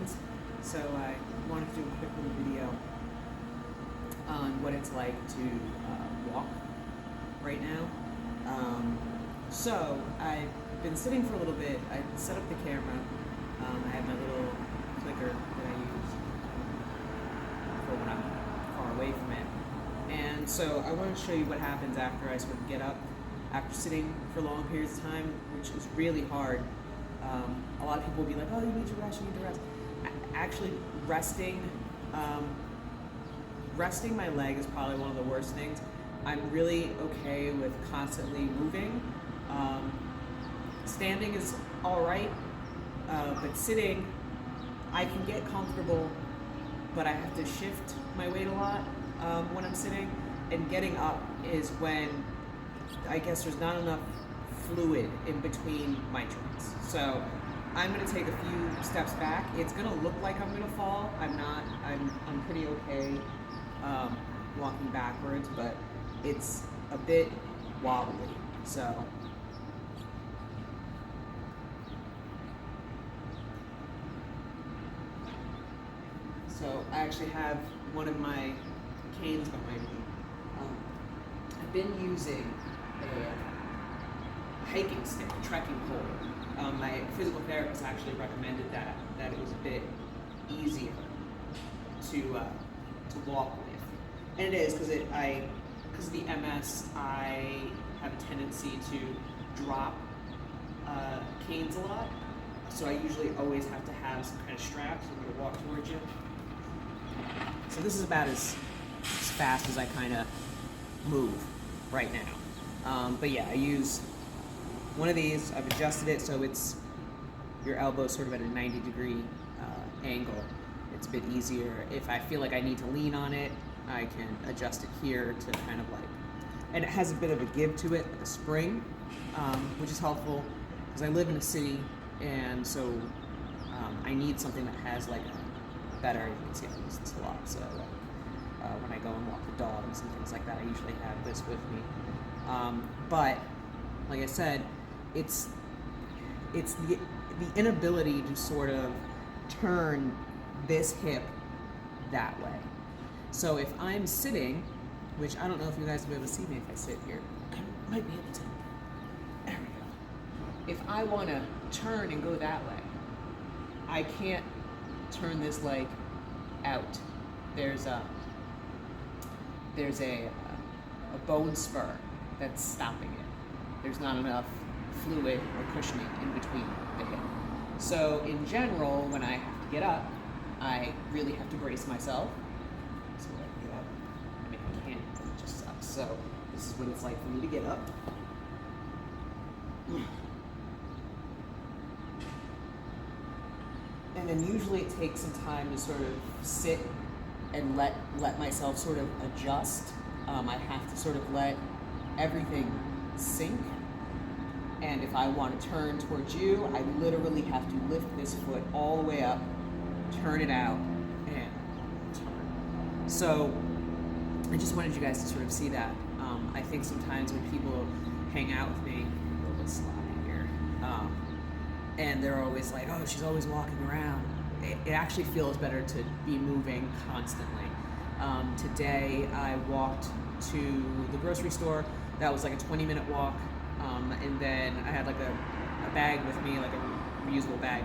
friends. So I wanted to do a quick little video on what it's like to walk right now. So I've been sitting for a little bit. I set up the camera. I have my little clicker that I use for when I'm far away from it. And so I want to show you what happens after I sort of get up, after sitting for long periods of time, which is really hard. A lot of people will be like, oh, you need to rest, you need to rest. Actually, resting my leg is probably one of the worst things. I'm really okay with constantly moving. Standing is all right, but sitting, I can get comfortable, but I have to shift my weight a lot when I'm sitting. And getting up is when I guess there's not enough fluid in between my joints. So I'm gonna take a few steps back. It's gonna look like I'm gonna fall. I'm not. I'm pretty okay walking backwards, but it's a bit wobbly. So I actually have one of my canes behind me. I've been using a hiking stick, a trekking pole. My physical therapist actually recommended that it was a bit easier to walk with, and it is because of the MS. I have a tendency to drop canes a lot, so I usually always have to have some kind of strap. So I'm going to walk towards you. So this is about as fast as I kind of move right now. But yeah, I use one of these. I've adjusted it so it's your elbow sort of at a 90-degree angle. It's a bit easier. If I feel like I need to lean on it, I can adjust it here to kind of like, and it has a bit of a give to it, like a spring, which is helpful because I live in a city, and so I need something that has like a better, you can see I use this a lot, so when I go and walk the dogs and things like that, I usually have this with me. But like I said, it's the inability to sort of turn this hip that way. So if I'm sitting, which I don't know if you guys will be able to see me if I sit here, I might be able to. There we go. If I want to turn and go that way, I can't turn this leg out. There's a bone spur that's stopping it. There's not enough fluid or cushioning in between the hip. So in general, when I have to get up, I really have to brace myself. So when I get up, I mean I can't, it just sucks. So this is what it's like for me to get up. And then usually it takes some time to sort of sit and let myself sort of adjust. I have to sort of let everything sink. And if I want to turn towards you, I literally have to lift this foot all the way up, turn it out, and turn. So I just wanted you guys to sort of see that. I think sometimes when people hang out with me, a little bit sloppy here, and they're always like, oh, she's always walking around. It actually feels better to be moving constantly. Today I walked to the grocery store. That was like a 20-minute walk. And then I had like a bag with me, like a reusable bag.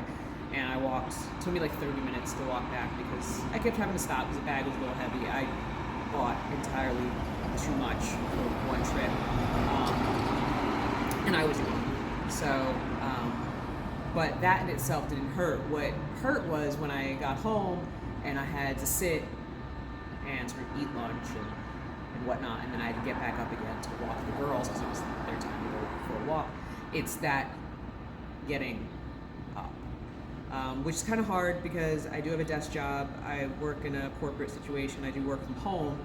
And I walked, it took me like 30 minutes to walk back because I kept having to stop because the bag was a little heavy. I bought entirely too much for one trip. And I was young. So, but that in itself didn't hurt. What hurt was when I got home and I had to sit and sort of eat lunch and whatnot, and then I had to get back up again to walk the girls because it was their time to go for a walk. It's that getting up, which is kind of hard because I do have a desk job. I work in a corporate situation. I do work from home,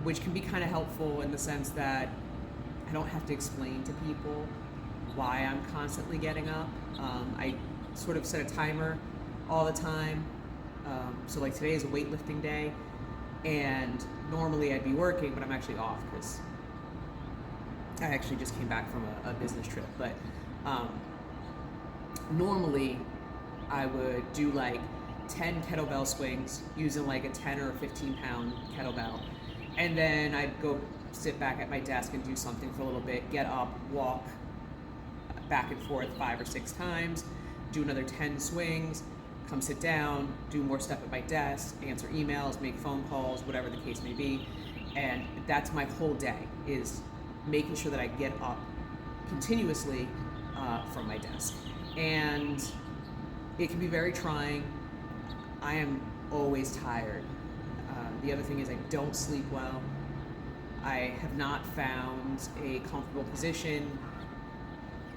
which can be kind of helpful in the sense that I don't have to explain to people why I'm constantly getting up. I sort of set a timer all the time. So like today is a weightlifting day, and normally I'd be working, but I'm actually off because I actually just came back from a business trip. But normally I would do like 10 kettlebell swings using like a 10 or a 15 pound kettlebell. And then I'd go sit back at my desk and do something for a little bit, get up, walk back and forth 5 or 6 times, do another 10 swings, come sit down, do more stuff at my desk, answer emails, make phone calls, whatever the case may be. And that's my whole day, is making sure that I get up continuously from my desk. And it can be very trying. I am always tired. The other thing is I don't sleep well. I have not found a comfortable position.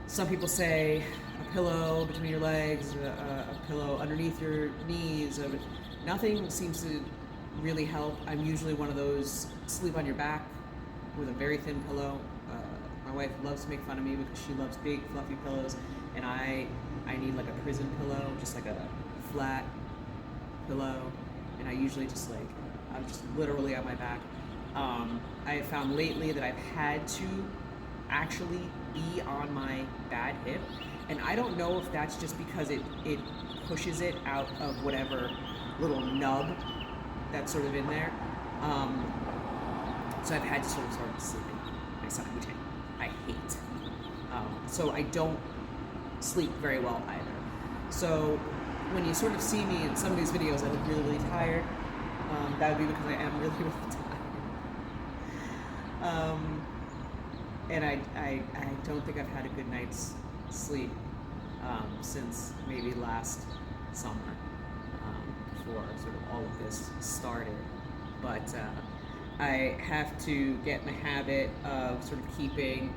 Some people say a pillow between your legs, a pillow underneath your knees. Nothing seems to really help. I'm usually one of those sleep on your back with a very thin pillow. My wife loves to make fun of me because she loves big fluffy pillows, and I need like a prison pillow, just like a flat pillow, and I usually just like, I'm just literally on my back. I have found lately that I've had to actually be on my bad hip, and I don't know if that's just because it pushes it out of whatever little nub that's sort of in there. So I've had to sort of start sleeping myself, which I hate. So I don't sleep very well either. So when you sort of see me in some of these videos, I look really, really tired. That would be because I am really, really tired. And I don't think I've had a good night's sleep since maybe last summer, before sort of all of this started. But I have to get in the habit of sort of keeping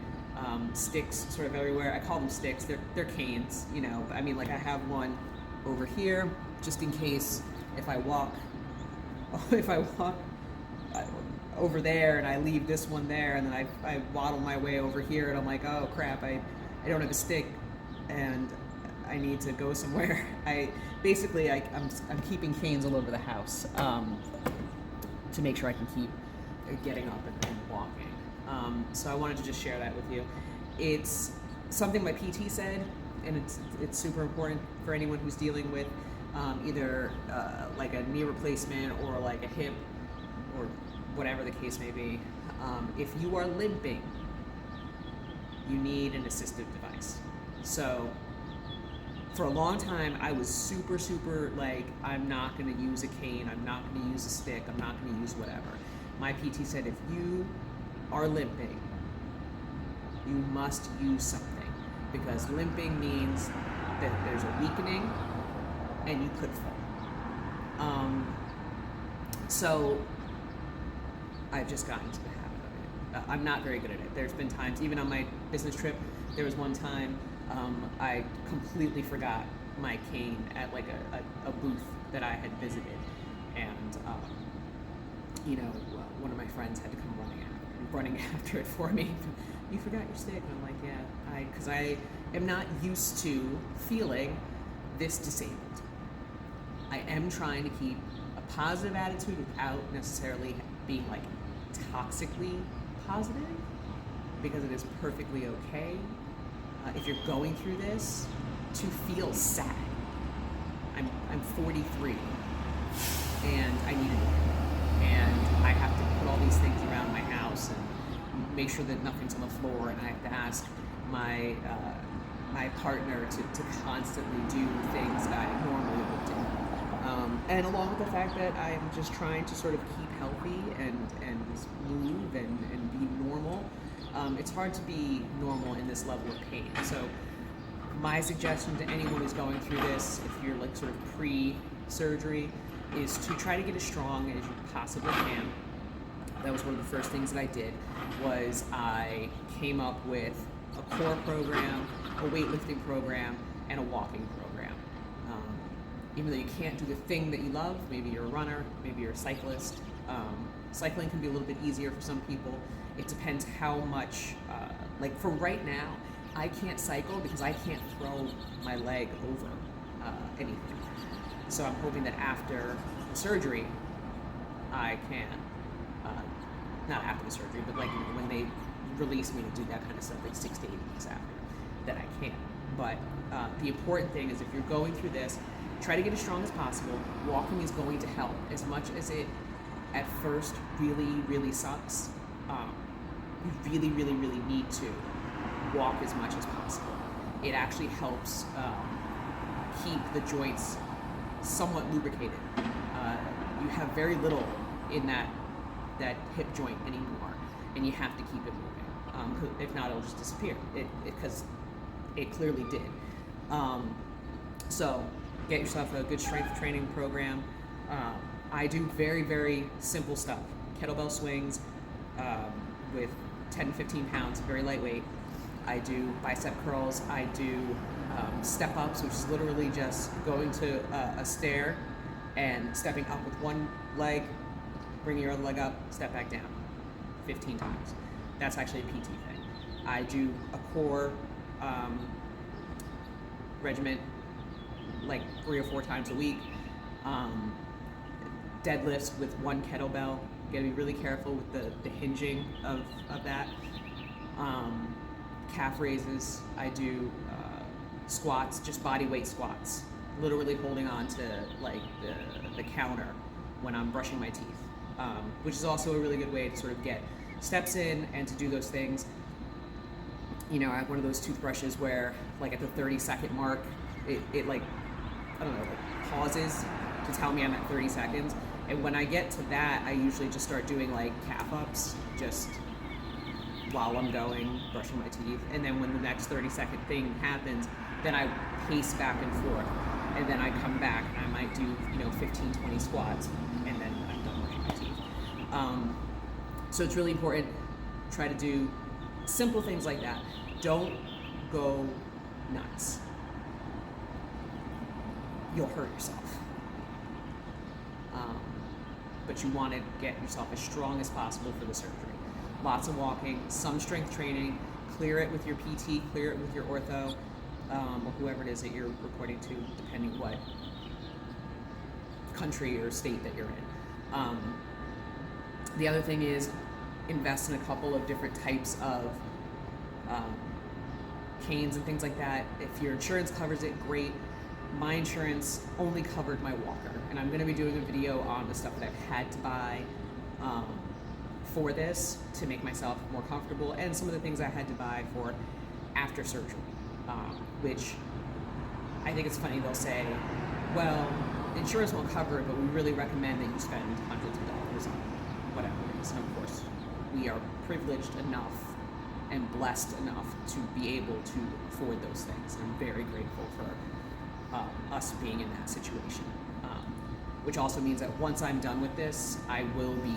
sticks sort of everywhere. I call them sticks. They're canes, you know. I mean, like I have one over here just in case if I walk over there and I leave this one there, and then I waddle my way over here, and I'm like, oh crap, I don't have a stick and I need to go somewhere. I'm keeping canes all over the house to make sure I can keep getting up and walking. So I wanted to just share that with you. It's something my PT said, and it's super important for anyone who's dealing with either like a knee replacement or like a hip or whatever the case may be. If you are limping, you need an assistive device. So for a long time, I was super like, I'm not going to use a cane, I'm not going to use a stick, I'm not going to use whatever. My PT said if you are limping, you must use something, because limping means that there's a weakening and you could fall. So I've just gotten into the habit of it. I'm not very good at it. There's been times, even on my business trip, there was one time I completely forgot my cane at like a booth that I had visited, and one of my friends had to come running after it for me. You forgot your stick, and I'm like, yeah, because I am not used to feeling this disabled. I am trying to keep a positive attitude without necessarily being like toxically positive, because it is perfectly okay if you're going through this to feel sad. I'm 43 and I need a new, and I have to put all these things around my house and make sure that nothing's on the floor, and I have to ask my partner to constantly do things that I normally would do. And along with the fact that I'm just trying to sort of keep healthy and move and be normal, it's hard to be normal in this level of pain. So my suggestion to anyone who's going through this, if you're like sort of pre-surgery, is to try to get as strong as you possibly can. That was one of the first things that I did, was I came up with a core program, a weightlifting program, and a walking program. Even though you can't do the thing that you love, maybe you're a runner, maybe you're a cyclist. Cycling can be a little bit easier for some people. It depends how much, like for right now, I can't cycle because I can't throw my leg over anything. So I'm hoping that after surgery, I can, not after the surgery, but like when they release me to do that kind of stuff, like 6 to 8 weeks after, that I can. But the important thing is if you're going through this, try to get as strong as possible. Walking is going to help. As much as it at first really, really sucks, you really, really, really need to walk as much as possible. It actually helps keep the joints somewhat lubricated. You have very little in that hip joint anymore, and you have to keep it moving. If not, it'll just disappear. Because it clearly did. So get yourself a good strength training program. I do very, very simple stuff. Kettlebell swings with 10 to 15 pounds, very lightweight. I do bicep curls. I do step ups, which is literally just going to a stair and stepping up with one leg, bringing your other leg up, step back down 15 times. That's actually a PT thing. I do a core regiment like 3 or 4 times a week. Deadlifts with one kettlebell. You gotta be really careful with the hinging of that. Calf raises. I do squats, just body weight squats. Literally holding on to like the counter when I'm brushing my teeth, which is also a really good way to sort of get steps in and to do those things. You know, I have one of those toothbrushes where like at the 30-second mark, it like, I don't know, like pauses to tell me I'm at 30 seconds. And when I get to that, I usually just start doing like calf ups just while I'm going, brushing my teeth. And then when the next 30-second thing happens, then I pace back and forth. And then I come back and I might do, 15, 20 squats, and then I'm done brushing my teeth. So it's really important, try to do simple things like that. Don't go nuts. You'll hurt yourself. But you want to get yourself as strong as possible for the surgery. Lots of walking, some strength training, clear it with your PT, clear it with your ortho, or whoever it is that you're reporting to, depending what country or state that you're in. The other thing is invest in a couple of different types of canes and things like that. If your insurance covers it, great. My insurance only covered my walker, and I'm going to be doing a video on the stuff that I've had to buy for this to make myself more comfortable, and some of the things I had to buy for after surgery, which I think it's funny. They'll say, well, insurance won't cover it, but we really recommend that you spend hundreds of dollars on whatever it is. And of course, we are privileged enough and blessed enough to be able to afford those things. I'm very grateful for us being in that situation, which also means that once I'm done with this, I will be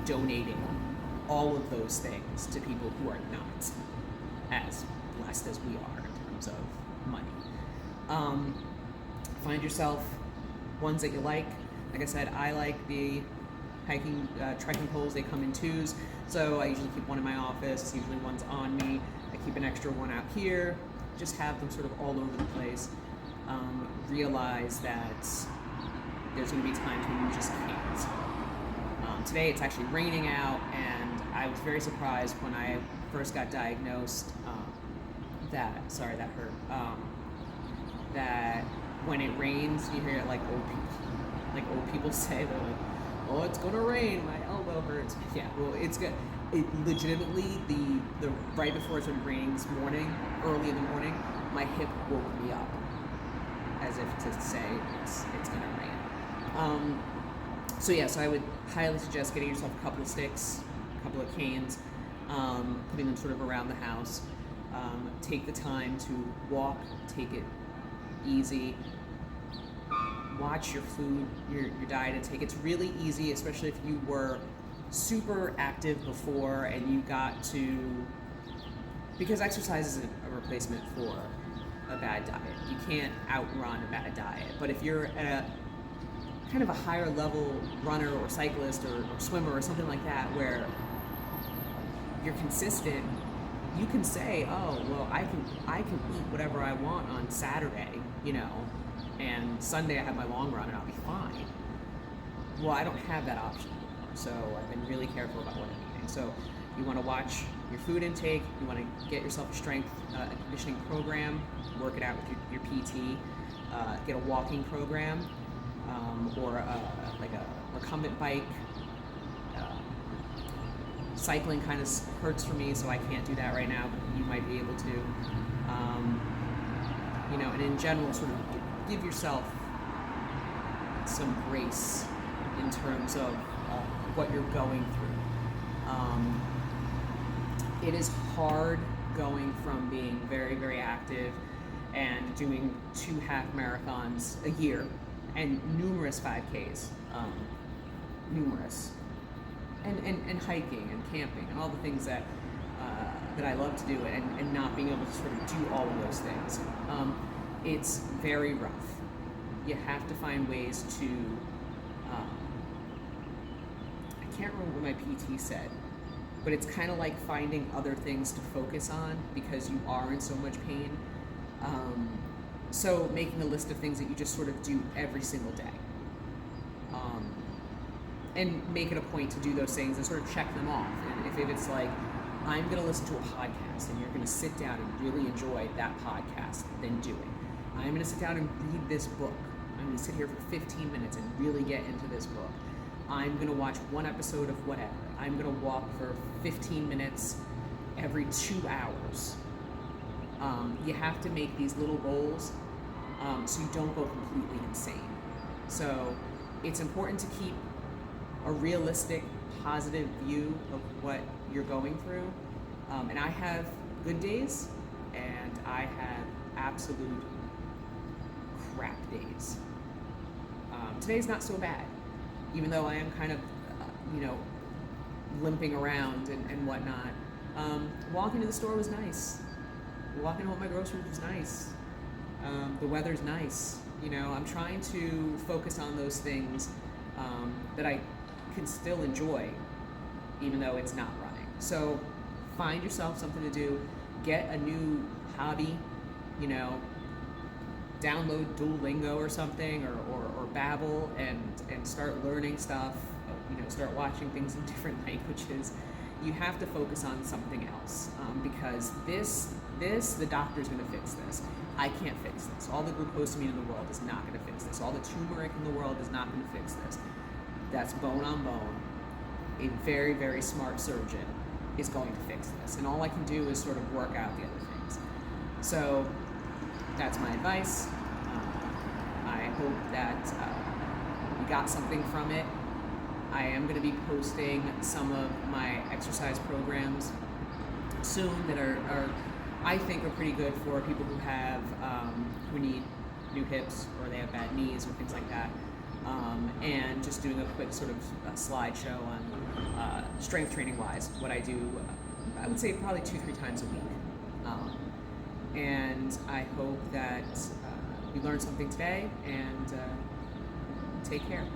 donating all of those things to people who are not as blessed as we are in terms of money. Find yourself ones that you like. Like I said, I like the hiking, trekking poles. They come in 2s, so I usually keep one in my office. Usually one's on me. I keep an extra one out here. Just have them sort of all over the place. Realize that there's going to be times when you just can't. Today it's actually raining out, and I was very surprised when I first got diagnosed that hurt. That when it rains, you hear it like old people say, they're like, "Oh, it's gonna rain. My elbow hurts." Yeah, well, it's good. It legitimately the right before it started raining this morning, early in the morning, my hip woke me up, as if to say it's gonna rain. So I would highly suggest getting yourself a couple of sticks, a couple of canes, putting them sort of around the house. Take the time to walk, take it easy. Watch your food, your diet intake. It's really easy, especially if you were super active before and you got to, because exercise isn't a replacement for a bad diet. You can't outrun a bad diet. But if you're at a kind of a higher level runner or cyclist or swimmer or something like that, where you're consistent, you can say, oh, well, I can eat whatever I want on Saturday, and Sunday I have my long run and I'll be fine. Well, I don't have that option anymore, so I've been really careful about what I'm eating. So you want to watch your food intake. You want to get yourself a strength and conditioning program, work it out with your PT, get a walking program, or like a recumbent bike. Cycling kind of hurts for me, so I can't do that right now, but you might be able to. And in general, sort of give yourself some grace in terms of what you're going through. It is hard going from being very, very active and doing 2 half marathons a year and numerous 5Ks, numerous, and hiking and camping and all the things that I love to do, and not being able to sort of do all of those things. It's very rough. You have to find ways to, I can't remember what my PT said, but it's kind of like finding other things to focus on because you are in so much pain. So making a list of things that you just sort of do every single day. And make it a point to do those things and sort of check them off. And if it's like, I'm going to listen to a podcast, and you're going to sit down and really enjoy that podcast, then do it. I'm going to sit down and read this book. I'm going to sit here for 15 minutes and really get into this book. I'm going to watch 1 episode of whatever. I'm going to walk for 15 minutes every 2 hours. You have to make these little goals so you don't go completely insane. So it's important to keep a realistic, positive view of what you're going through. And I have good days, and I have absolute crap days. Today's not so bad, even though I am kind of, limping around and whatnot. Walking to the store was nice. Walking home my groceries was nice. The weather's nice. I'm trying to focus on those things that I can still enjoy, even though it's not running. So find yourself something to do. Get a new hobby, download Duolingo or something, or Babbel, and start learning stuff, start watching things in different languages. You have to focus on something else, because the doctor's going to fix this. I can't fix this. All the glucosamine in the world is not going to fix this. All the turmeric in the world is not going to fix this. That's bone on bone. A very, very smart surgeon is going to fix this. And all I can do is sort of work out the other things. So that's my advice. I hope that you got something from it. I am going to be posting some of my exercise programs soon that are I think are pretty good for people who have who need new hips, or they have bad knees, or things like that. And just doing a quick sort of slideshow on strength training wise, what I do, I would say probably 2-3 times a week. And I hope that you learned something today, and take care.